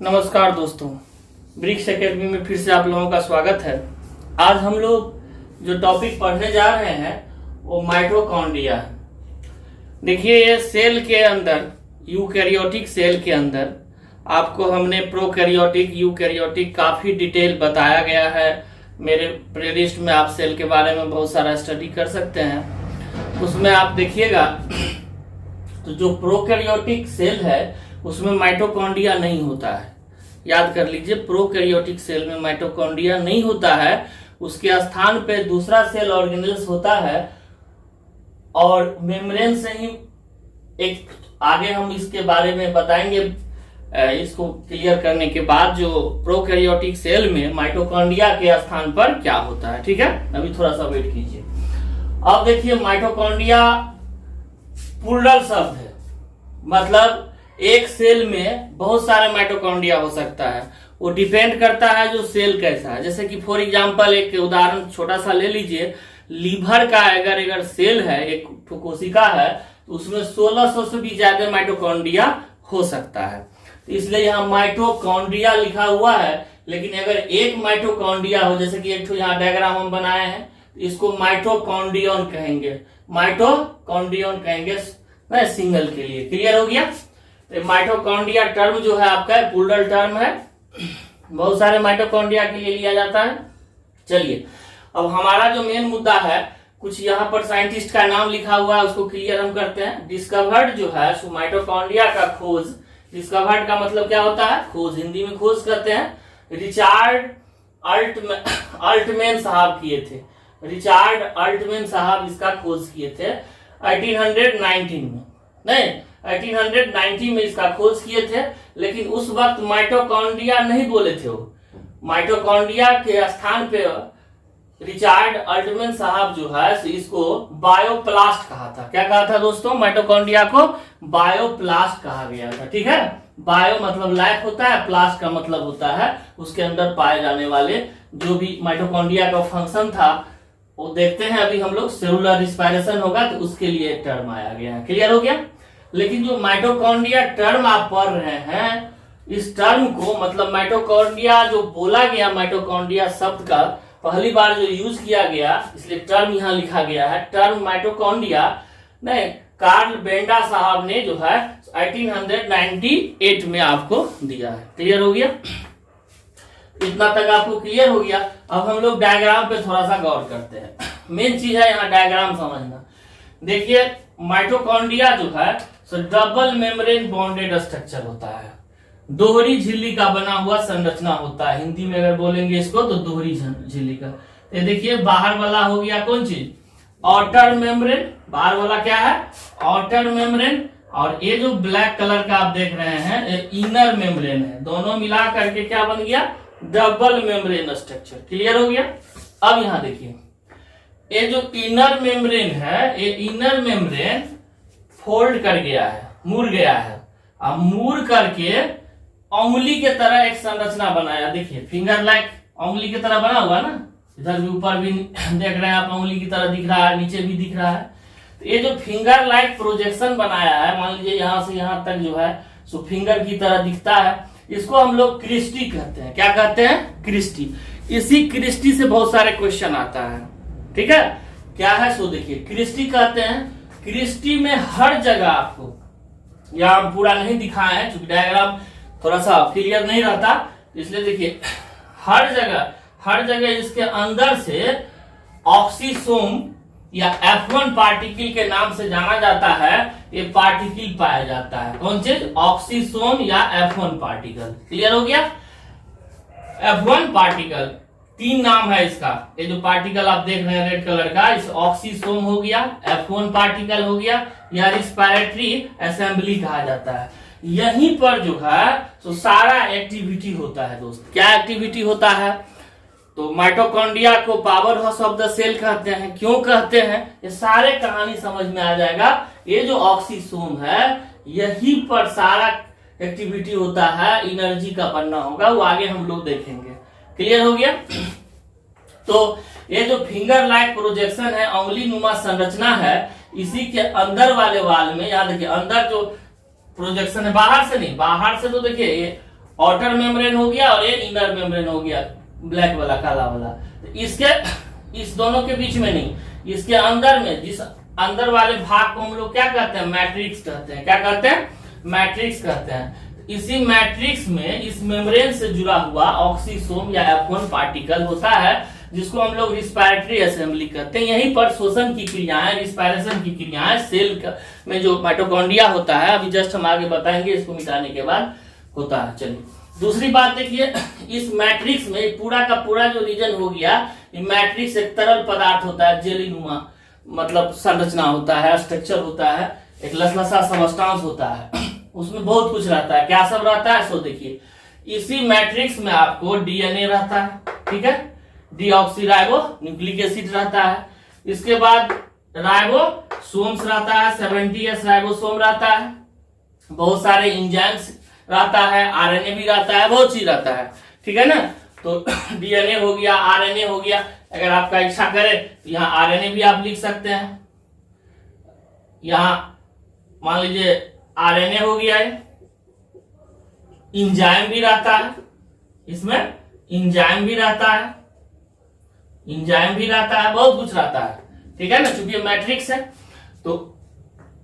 नमस्कार दोस्तों, BRICS academy में फिर से आप लोगों का स्वागत है। आज हम लोग जो टॉपिक पढ़ने जा रहे हैं वो माइटोकॉन्ड्रिया है। देखिए, ये सेल के अंदर, यूकैरियोटिक सेल के अंदर आपको हमने प्रोकैरियोटिक, यूकैरियोटिक काफी डिटेल बताया गया है। मेरे प्लेलिस्ट में आप सेल के बारे में बहुत सारा स्टडी कर सकते हैं। उसमें आप देखिएगा तो जो प्रोकैरियोटिक सेल है उसमें माइटोकॉन्ड्रिया नहीं होता है। याद कर लीजिए, प्रोकैरियोटिक सेल में माइटोकॉन्ड्रिया नहीं होता है, उसके स्थान पे दूसरा सेल ऑर्गेनेल्स होता है। और मेम्ब्रेन से ही एक आगे हम इसके बारे में बताएंगे। इसको क्लियर करने के बाद जो प्रोकैरियोटिक सेल में माइटोकॉन्ड्रिया के स्थान पर क्या होता है, ठीक है। अभी थोड़ा सा वेट कीजिए। अब देखिए, माइटोकॉन्ड्रिया प्लूरल शब्द है, मतलब एक सेल में बहुत सारे माइटोकॉन्ड्रिया हो सकता है। वो डिपेंड करता है जो सेल कैसा है। जैसे कि फॉर एग्जांपल एक उदाहरण छोटा सा ले लीजिए। लीवर का अगर सेल है, एक कोशिका है, तो उसमें 1600 से भी ज्यादा माइटोकॉन्ड्रिया हो सकता है। तो इसलिए यहाँ माइटोकॉन्ड्रिया लिखा हुआ है। लेकिन अगर एक माइटोकॉन्ड्रिया हो, जैसे कि एक यहाँ डायग्राम हम बनाए हैं, तो इसको माइटोकॉन्ड्रियन कहेंगे। माइटोकॉन्ड्रियन कहेंगे सिंगल के लिए। क्लियर हो गया? तो माइटोकॉन्ड्रिया टर्म जो है आपका प्लूरल टर्म है, बहुत सारे माइटोकॉन्ड्रिया के लिए लिया जाता है। चलिए, अब हमारा जो मेन मुद्दा है, कुछ यहाँ पर साइंटिस्ट का नाम लिखा हुआ है, उसको क्लियर हम करते हैं। डिस्कवर्ड जो है सो माइटोकॉन्ड्रिया का खोज, डिस्कवर्ड का मतलब क्या होता है? खोज, हिंदी में खोज करते हैं। रिचार्ड अल्टमैन साहब किए थे। रिचार्ड अल्टमैन साहब इसका खोज किए थे 1819 में, नहीं 1890 में इसका खोज किए थे। लेकिन उस वक्त माइटोकॉन्ड्रिया नहीं बोले थे वो। माइटोकॉन्ड्रिया के स्थान पे रिचार्ड अल्टमैन साहब जो है इसको बायोप्लास्ट कहा था। क्या कहा था दोस्तों? माइटोकॉन्ड्रिया को बायोप्लास्ट कहा गया था, ठीक है। बायो मतलब लाइफ होता है, प्लास्ट का मतलब होता है उसके अंदर पाए जाने वाले जो भी माइटोकॉन्ड्रिया का फंक्शन था वो देखते हैं अभी हम लोग। सेलुलर रिस्पायरेशन होगा तो उसके लिए टर्म आया गया है। क्लियर हो गया? लेकिन जो माइटोकॉन्ड्रिया टर्म आप पढ़ रहे हैं, इस टर्म को मतलब माइटोकॉन्ड्रिया जो बोला गया, माइटोकॉन्ड्रिया शब्द का पहली बार जो यूज किया गया, इसलिए टर्म यहाँ लिखा गया है। टर्म माइटोकॉन्ड्रिया नहीं, कार्ल बेंडा साहब ने जो है 1898 में आपको दिया है। क्लियर हो गया? इतना तक आपको क्लियर हो गया। अब हम लोग डायग्राम पे थोड़ा सा गौर करते हैं। मेन चीज है यहाँ डायग्राम समझना। देखिए, माइटोकॉन्ड्रिया जो है सो डबल मेम्ब्रेन बॉन्डेड स्ट्रक्चर होता है। दोहरी झिल्ली का बना हुआ संरचना होता है। हिंदी में अगर बोलेंगे इसको तो दोहरी झिल्ली का। ये देखिए, बाहर वाला हो गया कौन चीज? Outer membrane. बाहर वाला क्या है? Outer membrane. और ये जो ब्लैक कलर का आप देख रहे हैं ये इनर मेम्ब्रेन है। दोनों मिला करके क्या बन गया? Double membrane structure. क्लियर हो गया? अब यहाँ देखिए, ये जो इनर मेम्ब्रेन है, ये इनर मेम्ब्रेन फोल्ड कर गया है, मुड़ गया है। अब मुड़ करके उंगली के तरह एक संरचना बनाया। देखिए, फिंगर लाइक उंगली की तरह बना हुआ ना। इधर भी ऊपर भी देख रहे हैं आप, उंगली की तरह दिख रहा है, नीचे भी दिख रहा है। तो ये जो फिंगर लाइक प्रोजेक्शन बनाया है, मान लीजिए यहाँ से यहाँ तक जो है सो फिंगर की तरह दिखता है, इसको हम लोग क्रिस्टी कहते हैं। क्या कहते हैं? क्रिस्टी। इसी क्रिस्टी से बहुत सारे क्वेश्चन आता है, ठीक है। क्या है सो देखिए, क्रिस्टी कहते हैं। क्रिस्टी में हर जगह आपको, यहाँ पूरा नहीं दिखाए हैं क्योंकि डायग्राम थोड़ा सा क्लियर नहीं रहता, इसलिए देखिए हर जगह इसके अंदर से ऑक्सीसोम या F1 पार्टिकल के नाम से जाना जाता है, ये पार्टिकल पाया जाता है। कौन चीज? ऑक्सीसोम या F1 पार्टिकल। क्लियर हो गया? F1 पार्टिकल, तीन नाम है इसका। ये जो पार्टिकल आप देख रहे हैं रेड कलर का, इस ऑक्सीसोम हो गया, F1 पार्टिकल हो गया, या रिस्पायरेटरी असेंबली कहा जाता है। यहीं पर जो है तो सारा एक्टिविटी होता है दोस्त। क्या एक्टिविटी होता है? तो माइटोकॉन्ड्रिया को power house of the cell कहते हैं। क्यों कहते हैं? ये सारे कहानी समझ में आ जाएगा। ये जो ऑक्सीसोम है, यहीं पर सारा एक्टिविटी होता है, एनर्जी का बनना होगा, वो आगे हम लोग देखेंगे। क्लियर हो गया? तो ये जो फिंगर लाइक प्रोजेक्शन है, उंगली नुमा संरचना है, इसी के अंदर वाले वाल में, याद देखिए अंदर जो प्रोजेक्शन है, बाहर से नहीं, बाहर से तो देखिए ये आउटर मेम्ब्रेन हो गया और ये इनर मेम्ब्रेन हो गया, ब्लैक वाला, काला वाला। तो इसके इस दोनों के बीच में नहीं, इसके अंदर में, जिस अंदर वाले भाग को हम लोग क्या कहते हैं, मैट्रिक्स कहते हैं। क्या कहते हैं, मैट्रिक्स कहते हैं। इसी मैट्रिक्स में इस मेम्ब्रेन से जुड़ा हुआ ऑक्सीसोम या F1 पार्टिकल होता है, जिसको हम लोग रिस्पायरेटरी असेंबली कहते हैं। यहीं पर श्वसन की क्रियाएं, रिस्पायरेशन की क्रियाएं सेल में जो माइटोकॉन्ड्रिया होता है, अभी जस्ट हम आगे बताएंगे, इसको मिटाने के बाद होता है। चलिए दूसरी बात देखिए, इस मैट्रिक्स में पूरा का पूरा जो रीजन हो गया, ये मैट्रिक्स एक तरल पदार्थ होता है, जेलीनुमा मतलब संरचना होता है, स्ट्रक्चर होता है, एक लसलसा सबस्टांस होता है, उसमें बहुत कुछ रहता है। क्या सब रहता है, सो देखिए, इसी मैट्रिक्स में आपको डीएनए रहता है, ठीक है, डीऑक्सीराइबो न्यूक्लिक एसिड रहता है, इसके बाद राइबोसोम्स रहता है, 70S राइबोसोम रहता है, बहुत सारे एंजाइम्स रहता है, आरएनए भी रहता है, बहुत चीज रहता है, ठीक है ना। तो डीएनए हो गया, आरएनए हो गया, अगर आपका इच्छा करे तो यहाँ आरएनए भी आप लिख सकते हैं। यहाँ मान लीजिए आरएनए हो गया है, एंजाइम भी रहता है, इसमें एंजाइम भी रहता है, एंजाइम भी रहता है, बहुत कुछ रहता है, ठीक है ना, चूंकि मैट्रिक्स है। तो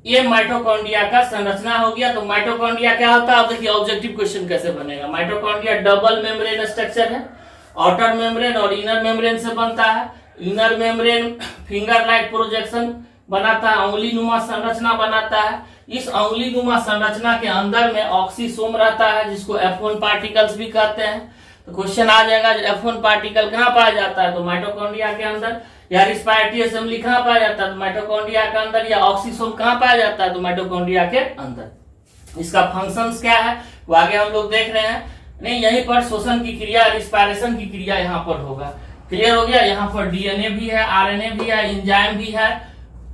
ये माइटोकॉन्ड्रिया का संरचना हो गया। तो माइटोकॉन्ड्रिया क्या होता है, अब देखिए ऑब्जेक्टिव क्वेश्चन कैसे बनेगा। माइटोकॉन्ड्रिया डबल मेम्ब्रेन स्ट्रक्चर है, आउटर मेम्ब्रेन और इनर मेम्ब्रेन से बनता है। Inner membrane finger like projection बनाता है, उंगली नुमा संरचना बनाता है। इस उंगली नुमा संरचना के अंदर में ऑक्सीसोम रहता है, जिसको F1 पार्टिकल्स भी कहते हैं। तो क्वेश्चन आ जाएगा, F1 पार्टिकल कहाँ पाया जाता है, तो माइटोकॉन्ड्रिया के अंदर। या रिस्पायरेटरी असेंबली कहाँ पाया जाता है, तो माइटोकॉन्ड्रिया के अंदर। या ऑक्सीसोम कहाँ पाया जाता है, तो माइटोकॉन्ड्रिया के अंदर। इसका फंक्शंस क्या है वो आगे हम लोग देख रहे हैं। नहीं, यहीं पर श्वसन की क्रिया, रिस्पायरेशन की क्रिया यहाँ पर होगा। क्लियर हो गया, यहाँ पर डीएनए भी है, आरएनए भी है, एंजाइम भी है,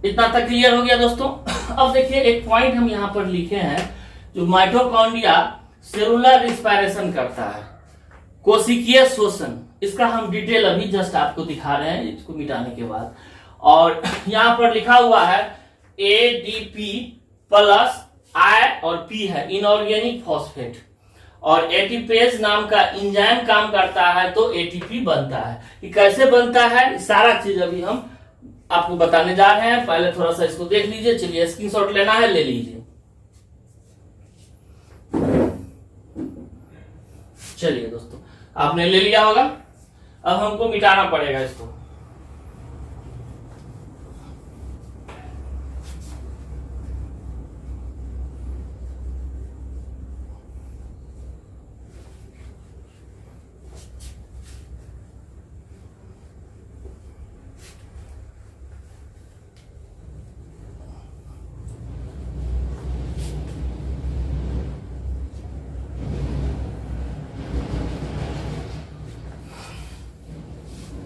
इतना तक क्लियर हो गया दोस्तों। अब देखिए एक पॉइंट हम यहाँ पर लिखे हैं, जो माइटोकॉन्ड्रिया सेलुलर रिस्पायरेशन करता है, कोशिकीय श्वसन, इसका हम डिटेल अभी जस्ट आपको दिखा रहे हैं, इसको मिटाने के बाद। और यहाँ पर लिखा हुआ है ADP प्लस I और P है, इनऑर्गेनिक फॉस्फेट, और एटीपेज नाम का एंजाइम काम करता है, तो ATP बनता है। ये कैसे बनता है, सारा चीज अभी हम आपको बताने जा रहे हैं। पहले थोड़ा सा इसको देख लीजिए। चलिए स्क्रीनशॉट लेना है, ले लीजिए। चलिए दोस्तों, आपने ले लिया होगा, अब हमको मिटाना पड़ेगा इसको।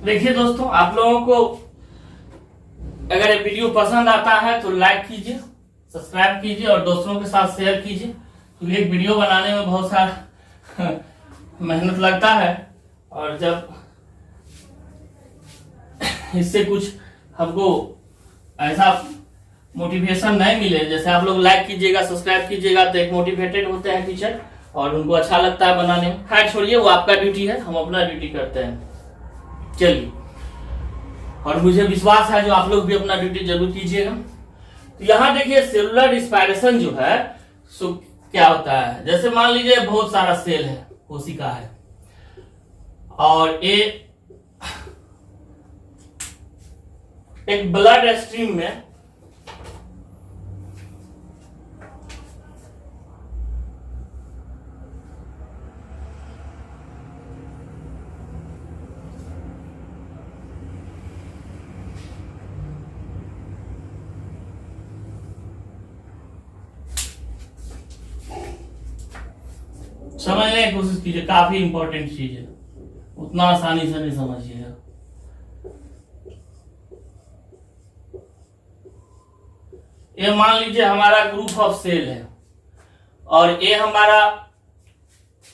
देखिए दोस्तों, आप लोगों को अगर ये वीडियो पसंद आता है तो लाइक कीजिए, सब्सक्राइब कीजिए और दोस्तों के साथ शेयर कीजिए। क्योंकि एक वीडियो बनाने में बहुत सारा मेहनत लगता है, और जब इससे कुछ हमको ऐसा मोटिवेशन नहीं मिले, जैसे आप लोग लाइक कीजिएगा, सब्सक्राइब कीजिएगा, तो एक मोटिवेटेड होते हैं टीचर और उनको अच्छा लगता है बनाने में। खैर छोड़िए, वो आपका ड्यूटी है, हम अपना ड्यूटी करते हैं। चलिए, और मुझे विश्वास है जो आप लोग भी अपना ड्यूटी जरूर कीजिएगा। तो यहां देखिए सेलुलर रिस्पायरेशन जो है सो क्या होता है, जैसे मान लीजिए बहुत सारा सेल है, कोशिका है, और एक ब्लड स्ट्रीम में समझने की कोशिश कीजिए, काफी इंपॉर्टेंट चीज है, उतना आसानी से नहीं समझिएगा। ये मान लीजिए हमारा ग्रुप ऑफ सेल है, और ये हमारा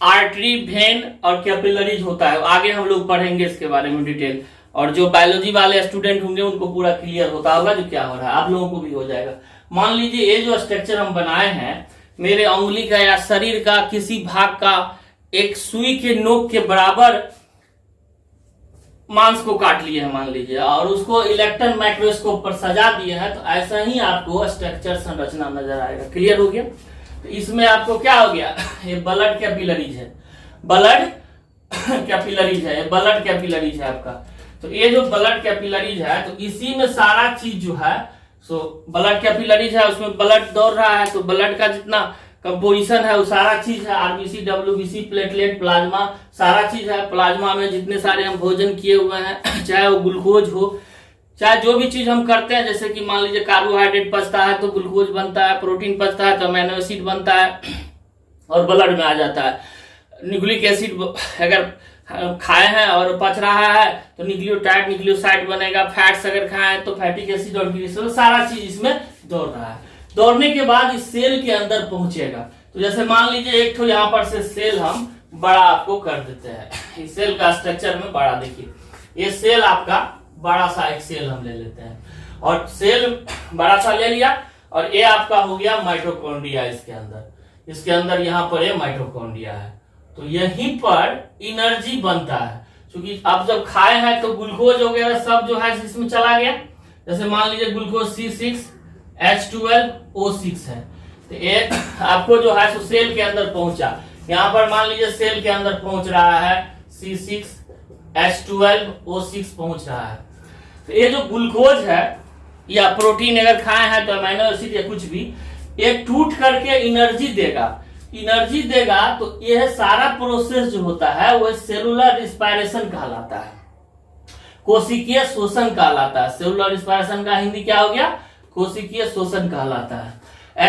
आर्टरी, वेन और कैपिलरीज होता है। आगे हम लोग पढ़ेंगे इसके बारे में डिटेल, और जो बायोलॉजी वाले स्टूडेंट होंगे उनको पूरा क्लियर होता होगा जो क्या हो रहा है, आप लोगों को भी हो जाएगा। मान लीजिए ये जो स्ट्रक्चर हम बनाए हैं, मेरे उंगली का या शरीर का किसी भाग का एक सुई के नोक के बराबर मांस को काट लिए हैं मान लीजिए, और उसको इलेक्ट्रॉन माइक्रोस्कोप पर सजा दिए हैं, तो ऐसा ही आपको स्ट्रक्चर संरचना नजर आएगा। क्लियर हो गया? तो इसमें आपको क्या हो गया, ये ब्लड कैपिलरीज है, ब्लड कैपिलरीज है, ये ब्लड कैपिलरीज है आपका। तो ये जो ब्लड कैपिलरीज है, तो इसी में सारा चीज जो है, सो ब्लड कैपिलरीज है, उसमें ब्लड दौड़ रहा है, तो ब्लड का जितना कंपोजिशन है वो सारा चीज है, आरबीसी, डब्ल्यूबीसी, प्लेटलेट, प्लाज्मा, सारा चीज है। प्लाज्मा में जितने सारे हम भोजन किए हुए हैं, चाहे वो ग्लूकोज हो, चाहे जो भी चीज हम करते हैं, जैसे कि मान लीजिए कार्बोहाइड्रेट पचता है तो ग्लूकोज बनता है, प्रोटीन पचता है तो अमीनो एसिड बनता है और ब्लड में आ जाता है। न्यूक्लिक एसिड अगर खाए हैं और पच रहा है तो न्यूक्लियोटाइड, न्यूक्लियोसाइड बनेगा। फैट्स अगर खाएं तो फैटिक एसिड और ग्लिसरॉल, सारा चीज इसमें दौड़ रहा है। दौड़ने के बाद इस सेल के अंदर पहुंचेगा। तो जैसे मान लीजिए एक तो यहाँ पर से सेल हम बड़ा आपको कर देते हैं, इस सेल का स्ट्रक्चर में बड़ा देखिए, ये सेल आपका बड़ा सा एक सेल हम ले लेते हैं, और सेल बड़ा सा ले लिया, और ये आपका हो गया माइटोकॉन्ड्रिया। इसके अंदर यहाँ पर ये माइटोकॉन्ड्रिया है। तो यहीं पर एनर्जी बनता है, क्योंकि अब जब खाए हैं तो ग्लूकोज वगैरह सब जो है इसमें चला गया। जैसे मान लीजिए ग्लूकोज C6H12O6 है, तो एक आपको जो है सो सेल के अंदर पहुंचा। यहाँ पर मान लीजिए सेल के अंदर पहुंच रहा है C6H12O6 पहुंच रहा है। तो ये जो ग्लूकोज है या प्रोटीन अगर खाए हैं तो अमीनो एसिड या कुछ भी, ये टूट करके एनर्जी देगा। तो यह सारा प्रोसेस जो होता है वो सेलुलर रिस्पायरेशन कहलाता है, कोशिकीय शोषण कहलाता है। सेलुलर रिस्पायरेशन का हिंदी क्या हो गया, कोशिकीय शोषण कहलाता है।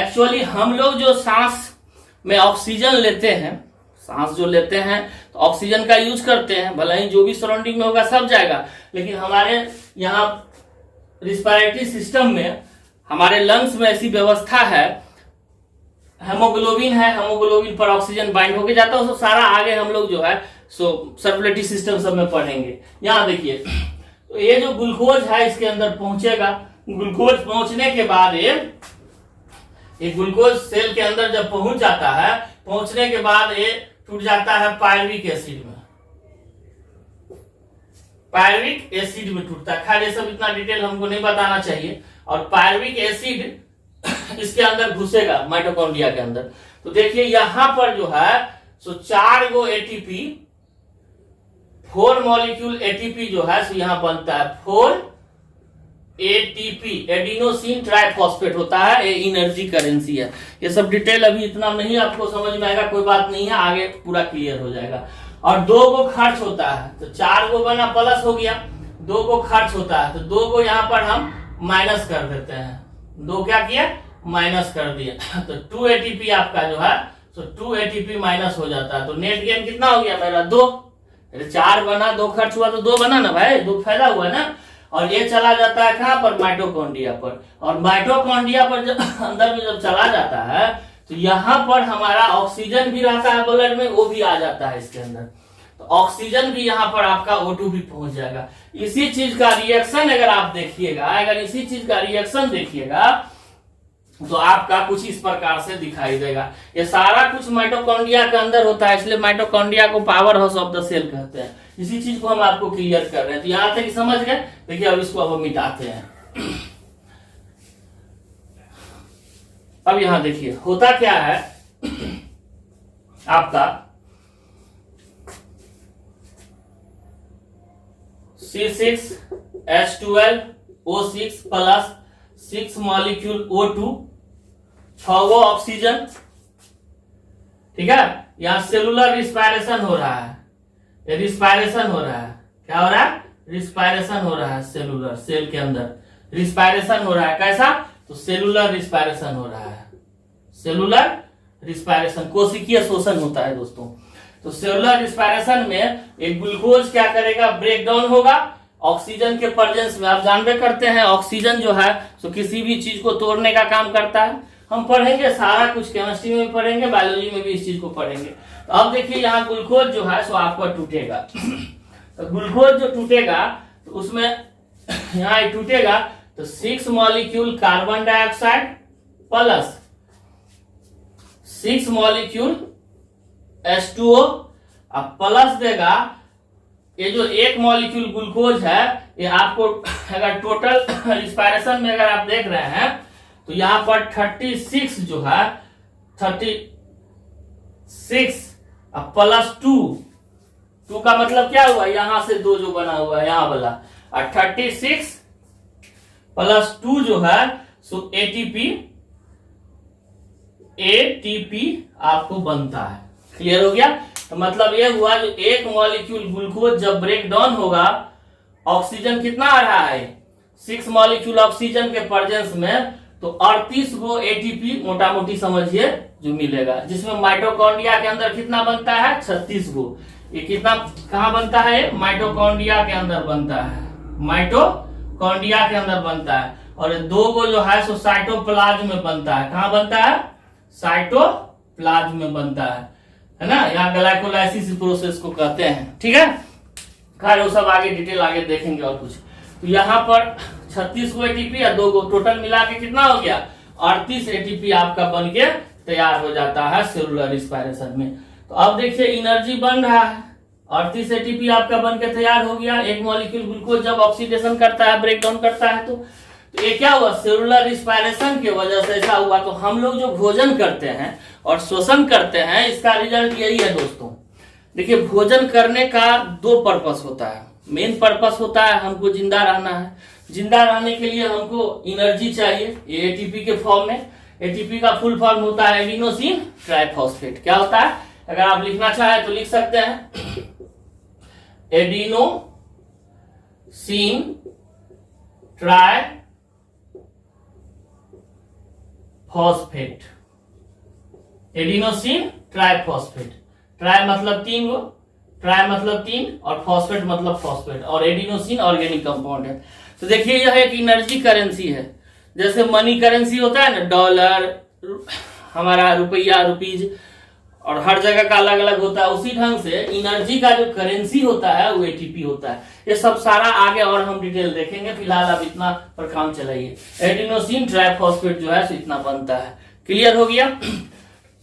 एक्चुअली हम लोग जो सांस में ऑक्सीजन लेते हैं, सांस जो लेते हैं तो ऑक्सीजन का यूज करते हैं, भले ही जो भी सराउंडिंग में होगा सब जाएगा, लेकिन हमारे यहाँ रिस्पायरेटरी सिस्टम में, हमारे लंग्स में ऐसी व्यवस्था है, हेमोग्लोबिन है, हेमोग्लोबिन पर ऑक्सीजन बाइंड होके जाता है, उसको सारा आगे हम लोग जो है सो सर्कुलेटरी सिस्टम सब में पढ़ेंगे। यहाँ देखिए, तो ये जो ग्लूकोज है इसके अंदर पहुंचेगा। ग्लूकोज पहुंचने के बाद ये ग्लूकोज सेल के अंदर जब पहुंच जाता है, पहुंचने के बाद ये टूट जाता है पायरुविक एसिड में, पायरुविक एसिड में टूटता है। खैर ये सब इतना डिटेल हमको नहीं बताना चाहिए। और पायरुविक एसिड इसके अंदर घुसेगा माइटोकॉन्ड्रिया के अंदर। तो देखिए यहां पर जो है सो 4 गो एटीपी, 4 मॉलिक्यूल एटीपी जो है सो यहां बनता है, 4 एटीपी, एडिनोसिन ट्राइफॉस्फेट होता है। ये एनर्जी करेंसी है। ये सब डिटेल अभी इतना नहीं आपको समझ में आएगा, कोई बात नहीं है, आगे पूरा क्लियर हो जाएगा। और 2 गो खर्च होता है, तो 4 गो बना प्लस हो गया, 2 गो खर्च होता है, तो 2 गो यहाँ पर हम माइनस कर देते हैं। 2 क्या किया, माइनस कर दिया, तो 2 एटीपी आपका जो है तो 2 एटीपी माइनस हो जाता है। तो नेट गेन कितना हो गया मेरा, 2। 4 बना, 2 खर्च हुआ तो 2 बना ना भाई, 2 फायदा हुआ ना। और ये चला जाता है कहां पर, माइटोकॉन्ड्रिया पर। और माइटोकॉन्ड्रिया पर जब अंदर में जब चला जाता है तो यहाँ पर हमारा ऑक्सीजन भी रहता है ब्लड में, वो भी आ जाता है इसके अंदर। तो ऑक्सीजन भी यहाँ पर आपका O2 भी पहुंच जाएगा। इसी चीज का रिएक्शन अगर आप देखिएगा, अगर इसी चीज का रिएक्शन देखिएगा तो आपका कुछ इस प्रकार से दिखाई देगा। ये सारा कुछ माइटोकॉन्ड्रिया के अंदर होता है, इसलिए माइटोकॉन्ड्रिया को power house of the cell कहते हैं। इसी चीज को हम आपको क्लियर कर रहे हैं। तो यहां तक समझ गए। देखिए अब इसको अब हम मिटाते हैं। अब यहां देखिए होता क्या है, आपका C6H12O6 प्लस 6 मॉलिक्यूल O2, 6 गो ऑक्सीजन, ठीक है। यहां सेलुलर रिस्पायरेशन हो रहा है, रिस्पायरेशन हो रहा है। क्या हो रहा है, रिस्पायरेशन हो रहा है। सेलुलर, सेल के अंदर रिस्पायरेशन हो रहा है। कैसा, तो सेलुलर रिस्पायरेशन हो रहा है। सेलुलर रिस्पायरेशन, कोशिकीय शोषण होता है दोस्तों। तो सेलुलर रिस्पायरेशन में एक ग्लूकोज क्या करेगा, ब्रेक डाउन होगा ऑक्सीजन के प्रेजेंस में। आप जानबे करते हैं ऑक्सीजन जो है तो किसी भी चीज को तोड़ने का काम करता है। हम पढ़ेंगे सारा कुछ, केमिस्ट्री में भी पढ़ेंगे, बायोलॉजी में भी इस चीज को पढ़ेंगे। तो अब देखिए यहाँ ग्लूकोज जो है सो आपका टूटेगा। तो ग्लूकोज जो टूटेगा तो उसमें यहाँ टूटेगा तो 6 molecule carbon dioxide plus 6 molecule H2O अब प्लस देगा ये जो एक मॉलिक्यूल ग्लूकोज है, ये आपको अगर टोटल रिस्पायरेशन में अगर आप देख रहे हैं तो यहाँ पर 36 जो है 36 अब प्लस 2 का मतलब क्या हुआ, यहां से 2 जो बना हुआ है यहाँ वाला, और 36 प्लस 2 जो है सो एटीपी आपको बनता है। क्लियर हो गया? तो मतलब ये हुआ जो एक मॉलिक्यूल ग्लूकोज जब ब्रेक डाउन होगा, ऑक्सीजन कितना आ रहा है 6 मॉलिक्यूल ऑक्सीजन के प्रेजेंस में, तो 38 गो एटीपी मोटा मोटी समझिए जो मिलेगा, जिसमें माइटोकॉन्ड्रिया के अंदर कितना बनता है 36 गो। ये कितना कहां बनता है, माइटोकॉन्ड्रिया के अंदर बनता है, माइटोकॉन्ड्रिया के अंदर बनता है। और 2 गो जो है सो साइटोप्लाज्म में बनता है। कहां बनता है, साइटोप्लाज्म में बनता है ना। यहाँ ग्लाइकोलाइसिस प्रोसेस को कहते हैं। ठीक है, खैर वो सब आगे डिटेल आगे देखेंगे और कुछ। तो यहाँ पर 36 गो एटीपी या 2 गो टोटल मिला के कितना हो गया 38 एटीपी आपका बन के तैयार हो जाता है सेलुलर रिस्पायरेशन में। तो अब देखिए एनर्जी बन रहा है, 38 एटीपी आपका बन के तैयार हो गया। एक मॉलिक्यूल ग्लूकोज जब ऑक्सीडेशन करता है, ब्रेक डाउन करता है, तो ये क्या हुआ, सेलुलर रिस्पायरेशन की वजह से ऐसा हुआ। तो हम लोग जो भोजन करते हैं और श्वसन करते हैं, इसका रिजल्ट यही है दोस्तों। देखिए भोजन करने का 2 पर्पस होता है। मेन पर्पस होता है हमको जिंदा रहना है, जिंदा रहने के लिए हमको एनर्जी चाहिए, ये एटीपी के फॉर्म में। एटीपी का फुल फॉर्म होता है एडिनोसिन ट्राइफॉस्फेट। क्या होता है, अगर आप लिखना चाहें तो लिख सकते हैं adenosine triphosphate, adenosine triphosphate. Try मतलब 3 गो, ट्राई मतलब 3 और फॉस्फेट मतलब फॉस्फेट, और एडिनोसिन ऑर्गेनिक कंपाउंड है। तो देखिए यह एक एनर्जी करेंसी है, जैसे मनी करेंसी होता है ना, डॉलर, हमारा रुपया, रुपीज, और हर जगह का अलग अलग होता है। उसी ढंग से एनर्जी का जो करेंसी होता है वो एटीपी होता है। ये सब सारा आगे और हम डिटेल देखेंगे, फिलहाल आप इतना पर काम चलाइए। एडिनोसिन ट्राइफॉस्फेट जो है इतना बनता है। क्लियर हो गया?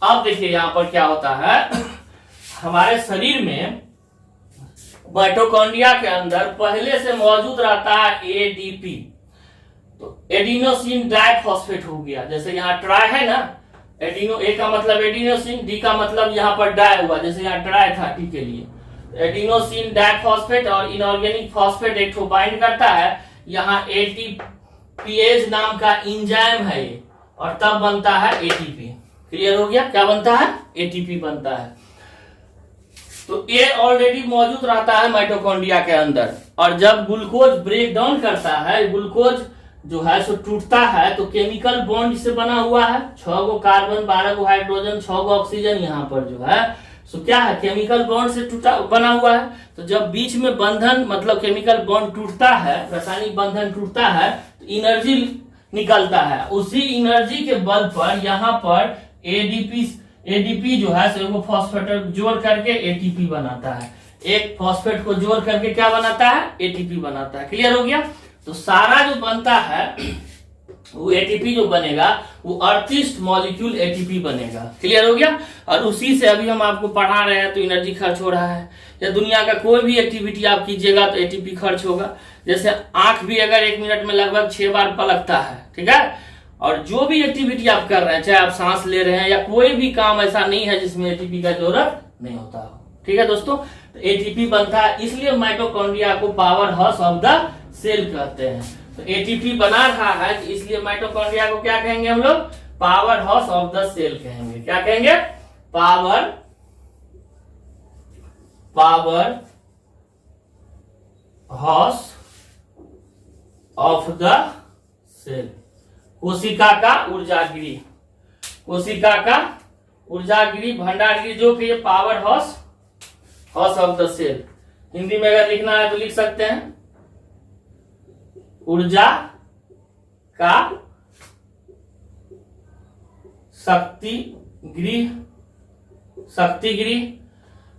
अब देखिए यहाँ पर क्या होता है, हमारे शरीर में माइटोकॉन्ड्रिया के अंदर पहले से मौजूद रहता है एडीपी। तो एडिनोसिन डाइफॉस्फेट हो गया, जैसे यहाँ ट्राई है ना, एडिनो ए का मतलब एडिनोसिन, डी का मतलब यहाँ पर डाई हुआ, जैसे यहाँ ट्राई था टी के लिए। एडिनोसिन डाइफॉस्फेट और इनऑर्गेनिक फॉस्फेट एक ठो बाइंड करता है, यहाँ एटीपीएज नाम का एंजाइम है ये, और तब बनता है एटीपी। क्लियर हो गया? क्या बनता है, एटीपी बनता है। तो ये ऑलरेडी मौजूद रहता है माइटोकॉन्ड्रिया के अंदर, और जब ग्लूकोज ब्रेक डाउन करता है, ग्लूकोज जो है सो टूटता है, तो केमिकल बॉन्ड से बना हुआ है, 6 गो कार्बन, 12 गो हाइड्रोजन, 6 गो ऑक्सीजन यहाँ पर जो है सो क्या है, केमिकल बॉन्ड से बना हुआ है। तो जब बीच में बंधन मतलब केमिकल बॉन्ड टूटता है, रासायनिक बंधन टूटता है, तो एनर्जी निकलता है। उसी एनर्जी के बल पर यहाँ पर एडीपी जो है सो वो फॉस्फेट जोड़ करके एटीपी बनाता है। एक फॉस्फेट को जोड़ करके क्या बनाता है, एटीपी बनाता है। क्लियर हो गया? तो सारा जो बनता है वो एटीपी जो बनेगा वो 38 मॉलिक्यूल एटीपी बनेगा। क्लियर हो गया? और उसी से अभी हम आपको पढ़ा रहे हैं, तो एनर्जी खर्च हो रहा है। या दुनिया का कोई भी एक्टिविटी आप कीजिएगा तो एटीपी खर्च होगा। जैसे आंख भी अगर 1 मिनट में लगभग 6 बार पलकता है, ठीक है। और जो भी एक्टिविटी आप कर रहे हैं, चाहे आप सांस ले रहे हैं या कोई भी काम, ऐसा नहीं है जिसमें एटीपी का जरूरत नहीं होता हो। ठीक है दोस्तों, तो एटीपी बनता है, इसलिए माइटोकॉन्ड्रिया को power house of the cell कहते हैं। तो एटीपी बना रहा है, तो इसलिए माइटोकॉन्ड्रिया को क्या कहेंगे हम लोग, power house of the cell कहेंगे। क्या कहेंगे, power house of the cell. कोशिका का ऊर्जागिरी, कोशिका का ऊर्जागिरी, भंडारगिरी, जो कि ये power house of the cell. Hindi में अगर लिखना है तो लिख सकते हैं ऊर्जा का शक्तिगिरी,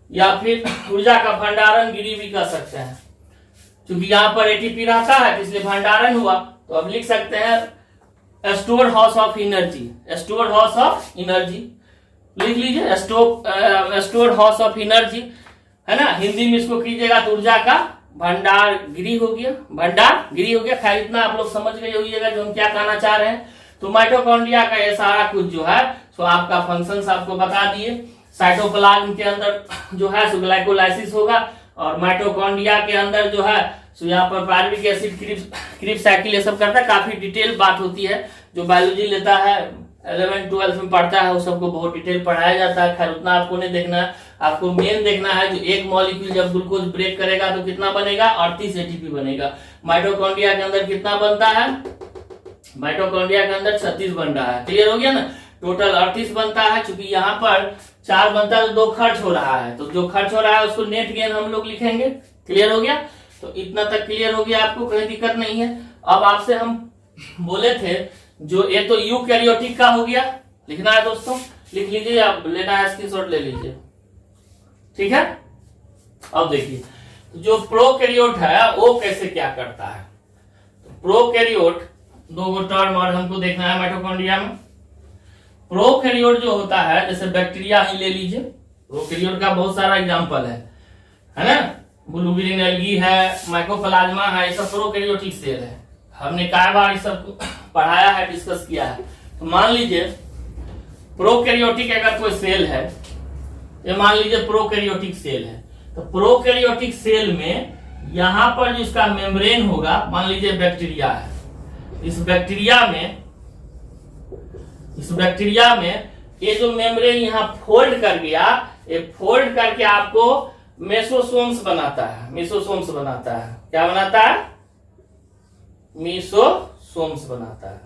या फिर ऊर्जा का भंडारण गिरी भी कह सकते हैं। क्योंकि यहां पर एटीपी रहता है, इसलिए भंडारण हुआ। तो अब लिख सकते हैं store house of energy, store house of energy लिख लीजिए, स्टोर हाउस ऑफ एनर्जी। है ना, हिंदी में इसको कीजिएगा तो ऊर्जा का भंडार गिरी हो गया, भंडार गिरी हो गया। खैर इतना आप लोग समझ गए होइएगा जो हम क्या कहना चाह रहे हैं। तो माइटोकॉन्ड्रिया का ये सारा कुछ जो है सो आपका फंक्शंस आपको बता दिए। साइटोप्लाज्म के अंदर जो है सो ग्लाइकोलाइसिस होगा और माइटोकॉन्ड्रिया के अंदर जो है सो यहाँ पर पायरुविक एसिड क्रिप्स साइकिल ये सब करता है। काफी डिटेल बात होती है, जो बायोलॉजी लेता है 11 12 में पढ़ता है वो सबको बहुत डिटेल पढ़ाया जाता है। खैर उतना आपको नहीं देखना है, आपको मेन देखना है जो एक मॉलिक्यूल जब ग्लूकोज ब्रेक करेगा तो कितना बनेगा, 38 एटीपी बनेगा। माइटोकॉन्ड्रिया के अंदर कितना बनता है, माइटोकॉन्ड्रिया के अंदर 36 बन रहा है। क्लियर हो गया ना, टोटल 38 बनता है। चूंकि यहाँ पर 4 बनता है तो 2 खर्च हो रहा है, तो जो खर्च हो रहा है उसको नेट गेन हम लोग लिखेंगे। क्लियर हो गया, तो इतना तक क्लियर हो गया, आपको कोई दिक्कत नहीं है। अब आपसे हम बोले थे जो ये तो यूकैरियोटिक का हो गया, लिखना है दोस्तों, लिख लीजिए, आप लेना है स्क्रीनशॉट ले लीजिए, ठीक है। अब देखिए जो प्रोकैरियोट है वो कैसे क्या करता है। तो प्रोकैरियोट 2 टर्म और हमको देखना है माइटोकॉन्ड्रिया में। प्रोकैरियोट जो होता है, जैसे बैक्टीरिया ही ले लीजिए, प्रोकैरियोट का बहुत सारा एग्जांपल है ना, ब्लू ग्रीन एल्गी है, माइकोप्लाज्मा है, ये सब प्रोकैरियोटिक सेल है। हमने कई बार ये सब पढ़ाया है, डिस्कस किया है। तो मान लीजिए प्रोकैरियोटिक अगर कोई सेल है, ये मान लीजिए प्रोकैरियोटिक सेल है, तो प्रोकैरियोटिक सेल में यहां पर जो इसका मेम्ब्रेन होगा, मान लीजिए बैक्टीरिया है, इस बैक्टीरिया में ये जो मेम्ब्रेन यहाँ फोल्ड कर गया, ये फोल्ड करके आपको मेसोसोम्स बनाता है, मेसोसोम्स बनाता है। क्या बनाता है, मेसोसोम्स बनाता है।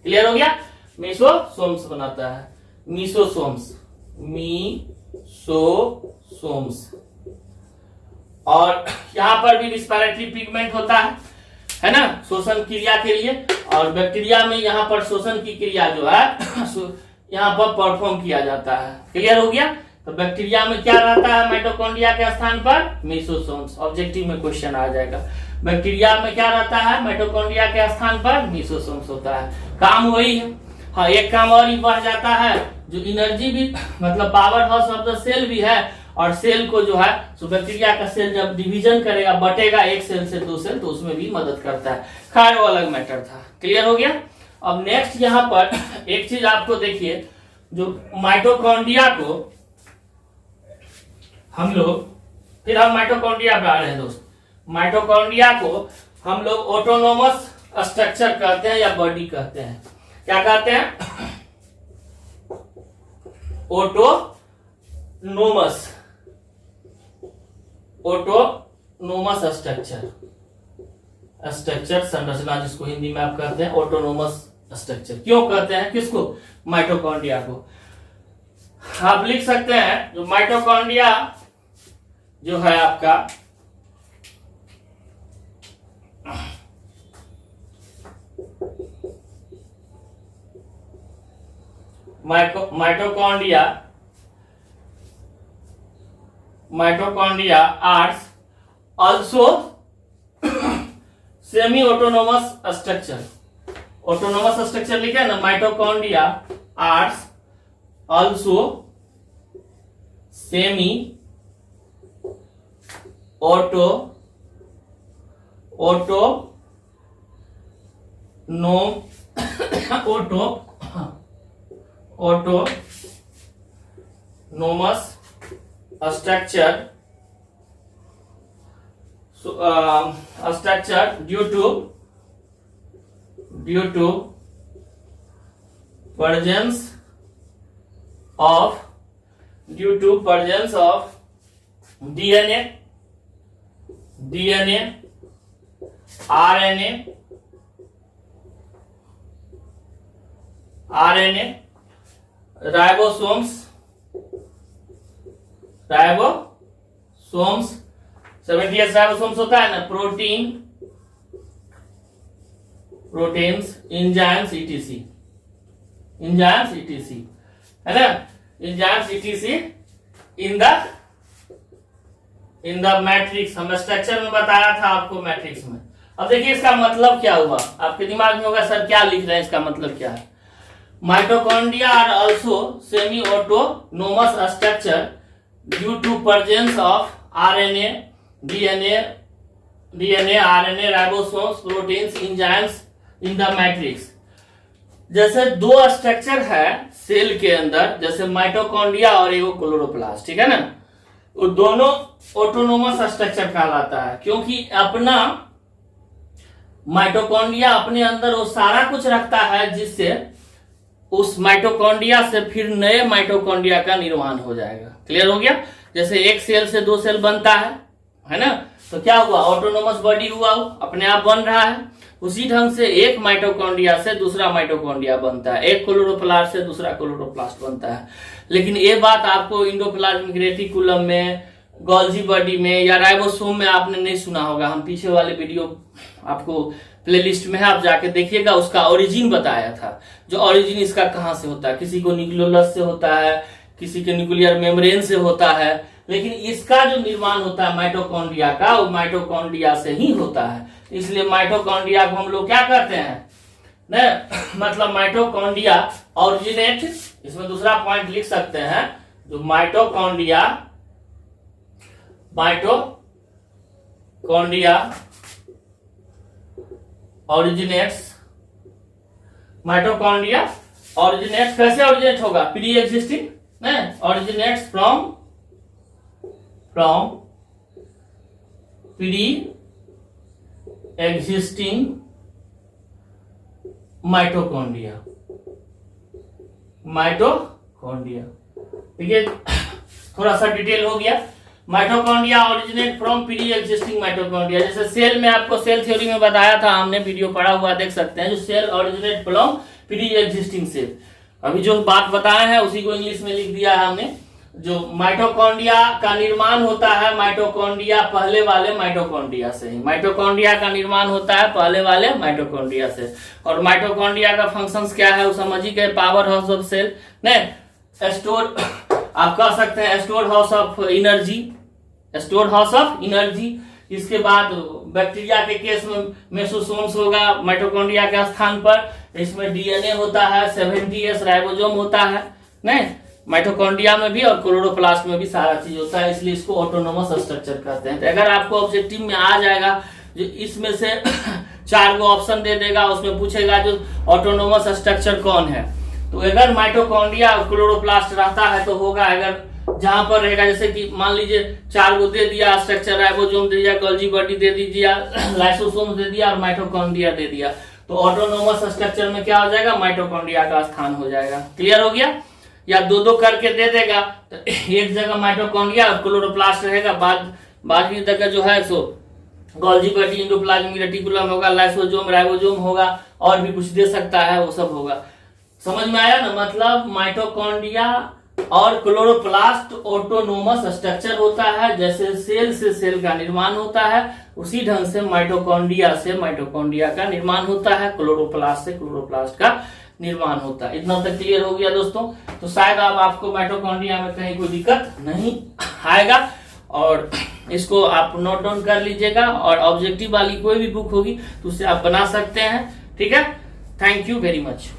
क्लियर हो गया, मेसोसोम्स बनाता है, मीसोसोम्स, मीसोसोम्स। और यहां पर भी रिस्पिरेटरी पिगमेंट होता है ना, शोषण क्रिया के लिए। और बैक्टीरिया में यहाँ पर शोषण की क्रिया जो है यहाँ पर परफॉर्म किया जाता है। क्लियर हो गया, तो बैक्टीरिया में क्या रहता है माइटोकॉन्ड्रिया के स्थान पर, मेसोसोम्स। ऑब्जेक्टिव में क्वेश्चन आ जाएगा, बैक्टीरिया में क्या रहता है माइटोकॉन्ड्रिया के स्थान पर, मेसोसोम्स होता है। काम वही है। हाँ, एक काम और ही बढ़ जाता है, जो एनर्जी भी मतलब power house of the cell भी है, और सेल को जो है तो बैक्टीरिया का सेल जब डिवीजन करेगा, बटेगा एक सेल से 2 सेल, तो उसमें भी मदद करता है। खैर वो अलग मैटर था। क्लियर हो गया। अब नेक्स्ट यहाँ पर एक चीज आपको देखिए, जो माइटोकॉन्ड्रिया को हम लोग, फिर हम माइटोकॉन्ड्रिया पे आ रहे हैं दोस्त। माइटोकॉन्ड्रिया को हम लोग ऑटोनोमस स्ट्रक्चर कहते हैं या बॉडी कहते हैं। क्या कहते हैं, ऑटोनोमस स्ट्रक्चर संरचना, जिसको हिंदी में आप कहते हैं ऑटोनोमस स्ट्रक्चर। क्यों कहते हैं किसको, माइटोकॉन्ड्रिया को। आप लिख सकते हैं जो माइटोकॉन्ड्रिया जो है आपका, mitochondria are also semi autonomous structure. Autonomous structure लिखे ना, mitochondria are also semi autonomous structure due to presence of DNA, RNA, ribosomes 70S ribosomes होता है ना, प्रोटीन्स, एंजाइम्स etc है ना, enzymes etc in the matrix. हम structure में बताया था आपको मैट्रिक्स में। अब देखिए इसका मतलब क्या हुआ, आपके दिमाग में होगा सर क्या लिख रहे हैं, इसका मतलब क्या है। Mitochondria are also semi autonomous structure due to presence of RNA, DNA, RNA, ribosomes, proteins, enzymes in the matrix. जैसे दो स्ट्रक्चर है सेल के अंदर, जैसे माइटोकॉन्ड्रिया और एगो क्लोरोप्लास्ट, ठीक है ना, वो दोनों ऑटोनोमस स्ट्रक्चर कहलाता है, क्योंकि अपना माइटोकॉन्ड्रिया अपने अंदर वो सारा कुछ रखता है जिससे उस माइटोकॉन्ड्रिया से फिर नए माइटोकॉन्ड्रिया का निर्माण हो जाएगा। क्लियर हो गया? जैसे एक सेल से दो सेल बनता है ना, तो क्या हुआ, ऑटोनोमस बॉडी हुआ, अपने आप बन रहा है। उसी ढंग से एक माइटोकॉन्ड्रिया से दूसरा माइटोकॉन्ड्रिया बनता है, एक क्लोरोप्लास्ट से दूसरा क्लोरोप्लास्ट बनता है। लेकिन ये बात आपको एंडोप्लाज्मिक रेटिकुलम में, गोल्जी बॉडी में या राइबोसोम में आपने नहीं सुना होगा। हम पीछे वाले वीडियो आपको प्लेलिस्ट में है, आप जाके देखिएगा, उसका ओरिजिन बताया था, जो ओरिजिन इसका कहां से होता है। किसी को न्यूक्लियोलस से होता है, किसी के न्यूक्लियर मेम्ब्रेन से होता है, लेकिन इसका जो निर्माण होता है माइटोकॉन्ड्रिया का, वो माइटोकॉन्ड्रिया से ही होता है। इसलिए माइटोकॉन्ड्रिया को हम लोग क्या कहते हैं न, मतलब माइटोकॉन्ड्रिया ऑरिजिनेट, इसमें दूसरा पॉइंट लिख सकते हैं, जो माइटोकॉन्ड्रिया ऑरिजिनेट्स कैसे ऑरिजिनेट होगा, pre existing, originates from pre existing mitochondria, ठीक है। थोड़ा सा डिटेल हो गया। Mitochondria originate from pre existing mitochondria. जैसे सेल में आपको सेल थ्योरी में बताया था, हमने वीडियो पढ़ा हुआ देख सकते हैं, जो cell originate from pre existing cell. अभी जो बात बताए हैं उसी को इंग्लिश में लिख दिया है हमने। जो माइटोकॉन्ड्रिया का निर्माण होता है, माइटोकॉन्ड्रिया पहले वाले माइटोकॉन्ड्रिया से ही, माइटोकॉन्ड्रिया का निर्माण होता है पहले वाले माइटोकॉन्ड्रिया से। और माइटोकॉन्ड्रिया का फंक्शंस क्या है वो समझ ही गए, power house of cell, store, आप कह सकते हैं स्टोर हाउस ऑफ एनर्जी। इसके बाद बैक्टीरिया के केस में मेसोसोम्स होगा माइटोकॉन्ड्रिया के स्थान पर, इसमें डीएनए होता है, 70S राइबोसोम होता है, नहीं, माइटोकॉन्ड्रिया में भी और क्लोरोप्लास्ट में भी सारा चीज होता है, इसलिए इसको ऑटोनोमस स्ट्रक्चर कहते हैं। तो अगर आपको ऑब्जेक्टिव में आ जाएगा, जो इसमें से 4 गो ऑप्शन दे देगा, उसमें पूछेगा जो ऑटोनोमस स्ट्रक्चर कौन है, तो अगर माइटोकॉन्ड्रिया और क्लोरोप्लास्ट रहता है तो होगा। अगर जहां पर रहेगा, जैसे कि मान लीजिए 4 गो दे दिया स्ट्रक्चर, राइबोसोम दे दिया, गोल्जी बॉडी दे दीजिए, लाइसोसोम दे दिया और माइटोकॉन्ड्रिया दे दिया, तो ऑटोनोमस स्ट्रक्चर में क्या हो जाएगा, माइटोकॉन्ड्रिया का स्थान हो जाएगा। क्लियर हो गया? या 2-2 करके दे देगा तो एक जगह माइटोकॉन्ड्रिया और क्लोरोप्लास्ट रहेगा, बाकी जगह जो है सो गोल्जी बॉडी, एंडोप्लाज्मिक रेटिकुलम होगा, लाइसोसोम, राइबोसोम होगा, और भी कुछ दे सकता है, वो सब होगा। समझ में आया ना? मतलब माइटोकॉन्ड्रिया और क्लोरोप्लास्ट ऑटोनोमस स्ट्रक्चर होता है। जैसे सेल से सेल का निर्माण होता है, उसी ढंग से माइटोकॉन्ड्रिया से माइटोकॉन्ड्रिया का निर्माण होता है, क्लोरोप्लास्ट से क्लोरोप्लास्ट का निर्माण होता है। इतना तक क्लियर हो गया दोस्तों? तो शायद अब आपको माइटोकॉन्ड्रिया में कहीं कोई दिक्कत नहीं आएगा, और इसको आप नोट डाउन कर लीजिएगा, और ऑब्जेक्टिव वाली कोई भी बुक होगी तो उसे आप बना सकते हैं। ठीक है, थैंक यू वेरी मच।